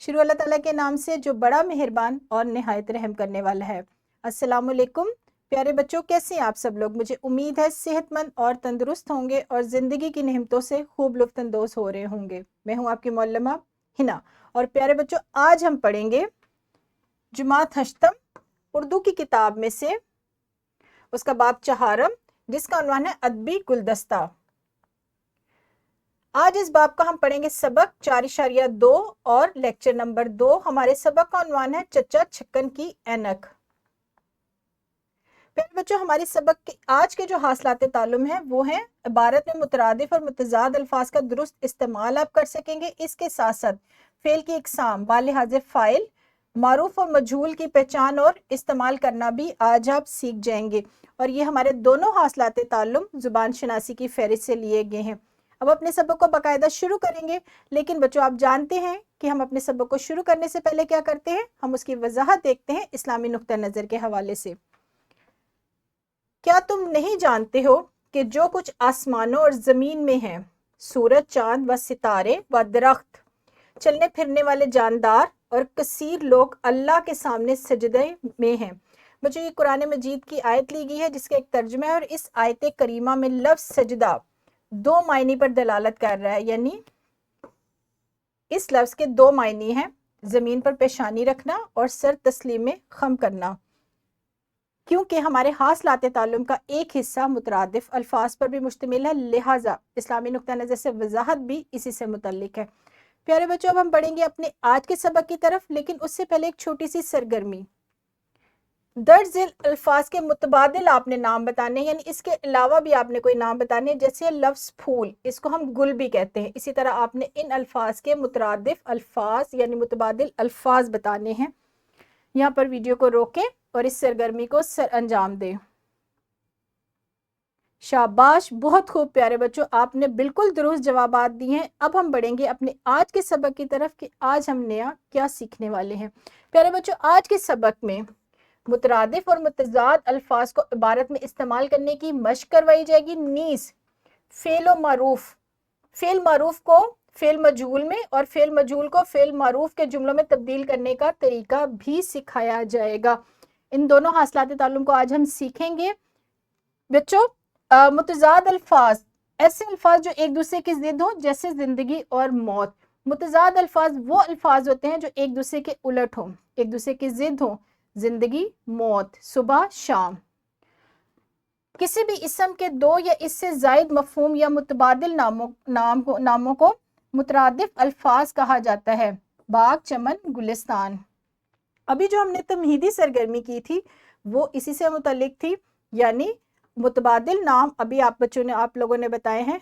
شروع اللہ تعالیٰ کے نام سے جو بڑا مہربان اور نہایت رحم کرنے والا ہے۔ السلام علیکم پیارے بچوں، کیسے ہیں آپ سب لوگ؟ مجھے امید ہے صحت مند اور تندرست ہوں گے اور زندگی کی نعمتوں سے خوب لطف اندوز ہو رہے ہوں گے۔ میں ہوں آپ کی معلمہ ہنا، اور پیارے بچوں آج ہم پڑھیں گے جماعت ہشتم اردو کی کتاب میں سے اس کا باب چہارم، جس کا عنوان ہے ادبی گلدستہ۔ آج اس باب کا ہم پڑھیں گے سبق 4.2 اور لیکچر نمبر 2۔ ہمارے سبق کا عنوان ہے چچا چھکن کی اینک۔ پیارے بچوں، ہماری سبق کے آج کے جو حاصلات تعلم ہیں وہ ہیں عبارت میں مترادف اور متضاد الفاظ کا درست استعمال آپ کر سکیں گے، اس کے ساتھ ساتھ فعل کی اقسام بالحاظ فاعل، معروف اور مجہول کی پہچان اور استعمال کرنا بھی آج آپ سیکھ جائیں گے، اور یہ ہمارے دونوں حاصلات تعلم زبان شناسی کی فہرست سے لیے گئے ہیں۔ اب اپنے سبق کو باقاعدہ شروع کریں گے، لیکن بچوں آپ جانتے ہیں کہ ہم اپنے سبق کو شروع کرنے سے پہلے کیا کرتے ہیں؟ ہم اس کی وضاحت دیکھتے ہیں اسلامی نقطہ نظر کے حوالے سے۔ کیا تم نہیں جانتے ہو کہ جو کچھ آسمانوں اور زمین میں ہے، سورج، چاند و ستارے و درخت، چلنے پھرنے والے جاندار اور کثیر لوگ اللہ کے سامنے سجدے میں ہیں؟ بچوں یہ قرآن مجید کی آیت لی گئی ہے جس کا ایک ترجمہ ہے، اور اس آیت کریمہ میں لفظ سجدہ دو معنی پر دلالت کر رہا ہے، یعنی اس لفظ کے دو معنی ہیں، زمین پر پیشانی رکھنا اور سر تسلیم خم کرنا۔ کیونکہ ہمارے حاصلات تعلم کا ایک حصہ مترادف الفاظ پر بھی مشتمل ہے، لہٰذا اسلامی نقطہ نظر سے وضاحت بھی اسی سے متعلق ہے۔ پیارے بچوں اب ہم پڑھیں گے اپنے آج کے سبق کی طرف، لیکن اس سے پہلے ایک چھوٹی سی سرگرمی۔ درج ذیل الفاظ کے متبادل آپ نے نام بتانے، یعنی اس کے علاوہ بھی آپ نے کوئی نام بتانے، جیسے لفظ پھول، اس کو ہم گل بھی کہتے ہیں، اسی طرح آپ نے ان الفاظ کے مترادف الفاظ یعنی متبادل الفاظ بتانے ہیں۔ یہاں پر ویڈیو کو روکیں اور اس سرگرمی کو سر انجام دیں۔ شاباش، بہت خوب پیارے بچوں، آپ نے بالکل درست جوابات دیے ہیں۔ اب ہم بڑھیں گے اپنے آج کے سبق کی طرف کہ آج ہم نیا کیا سیکھنے والے ہیں۔ پیارے بچوں آج کے سبق میں مترادف اور متضاد الفاظ کو عبارت میں استعمال کرنے کی مشق کروائی جائے گی، نیز فعل و معروف، فعل معروف کو فعل مجہول میں اور فعل مجہول کو فعل معروف کے جملوں میں تبدیل کرنے کا طریقہ بھی سکھایا جائے گا۔ ان دونوں حاصلات تعلم کو آج ہم سیکھیں گے۔ بچوں متضاد الفاظ ایسے الفاظ جو ایک دوسرے کی ضد ہوں، جیسے زندگی اور موت۔ متضاد الفاظ وہ الفاظ ہوتے ہیں جو ایک دوسرے کے الٹ ہوں، ایک دوسرے کی ضد ہوں، زندگی، موت، صبح، شام۔ کسی بھی اسم کے دو یا اس سے زائد مفہوم یا متبادل ناموں کو مترادف الفاظ کہا جاتا ہے، باغ، چمن، گلستان۔ ابھی جو ہم نے تمہیدی سرگرمی کی تھی وہ اسی سے متعلق تھی، یعنی متبادل نام ابھی آپ لوگوں نے بتائے ہیں،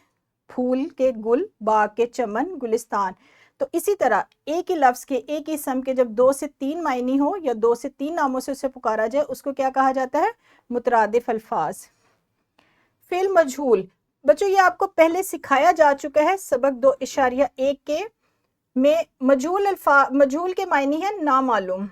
پھول کے گل، باغ کے چمن، گلستان۔ تو اسی طرح ایک ہی لفظ کے، ایک ہی اسم کے جب 2 سے 3 معنی ہو یا 2 سے 3 ناموں سے اسے پکارا جائے، اس کو کیا کہا جاتا ہے؟ مترادف الفاظ۔ فعل مجہول، بچوں یہ آپ کو پہلے سکھایا جا چکا ہے سبق 2.1 کے میں۔ مجہول کے معنی ہے نامعلوم،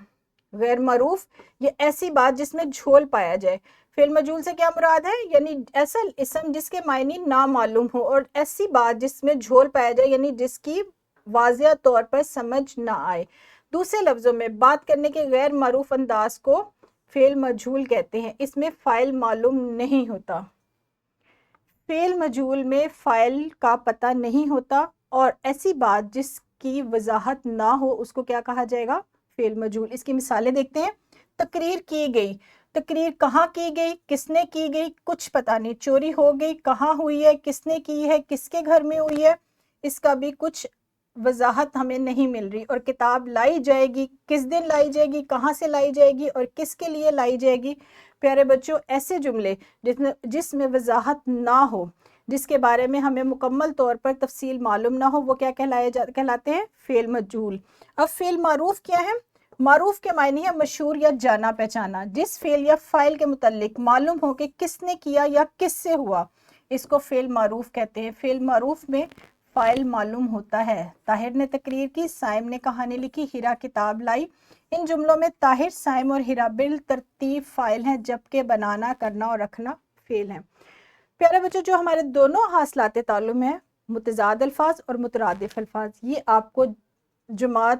غیر معروف، یہ ایسی بات جس میں جھول پایا جائے۔ فعل مجہول سے کیا مراد ہے؟ یعنی ایسا اسم جس کے معنی نامعلوم ہو، اور ایسی بات جس میں جھول پایا جائے، یعنی جس کی واضح طور پر سمجھ نہ آئے۔ دوسرے لفظوں میں بات کرنے کے غیر معروف انداز کو فعل مجہول کہتے ہیں، اس میں فاعل معلوم نہیں ہوتا۔ فعل مجہول میں فاعل کا پتہ نہیں ہوتا، اور ایسی بات جس کی وضاحت نہ ہو اس کو کیا کہا جائے گا؟ فعل مجہول۔ اس کی مثالیں دیکھتے ہیں۔ تقریر کی گئی، تقریر کہاں کی گئی، کس نے کی گئی، کچھ پتہ نہیں۔ چوری ہو گئی، کہاں ہوئی ہے، کس نے کی ہے، کس کے گھر میں ہوئی ہے، اس کا بھی کچھ وضاحت ہمیں نہیں مل رہی۔ اور کتاب لائی جائے گی، کس دن لائی جائے گی، کہاں سے لائی جائے گی اور کس کے لیے لائی جائے گی۔ پیارے بچوں ایسے جملے جس میں وضاحت نہ ہو، جس کے بارے میں ہمیں مکمل طور پر تفصیل معلوم نہ ہو، وہ کیا کہلاتے ہیں؟ فعل مجہول۔ اب فعل معروف کیا ہے؟ معروف کے معنی ہے مشہور یا جانا پہچانا، جس فعل یا فاعل کے متعلق معلوم ہو کہ کس نے کیا یا کس سے ہوا، اس کو فعل معروف کہتے ہیں۔ فعل معروف میں فاعل معلوم ہوتا ہے۔ طاہر نے تقریر کی، سائم نے کہانی لکھی، ہیرا کتاب لائی۔ ان جملوں میں طاہر، سائم اور ہیرا بالترتیب فاعل ہیں، جبکہ بنانا، کرنا اور رکھنا فعل ہیں۔ پیارے بچوں جو ہمارے دونوں حاصلات تعلم ہیں، متضاد الفاظ اور مترادف الفاظ، یہ آپ کو جماعت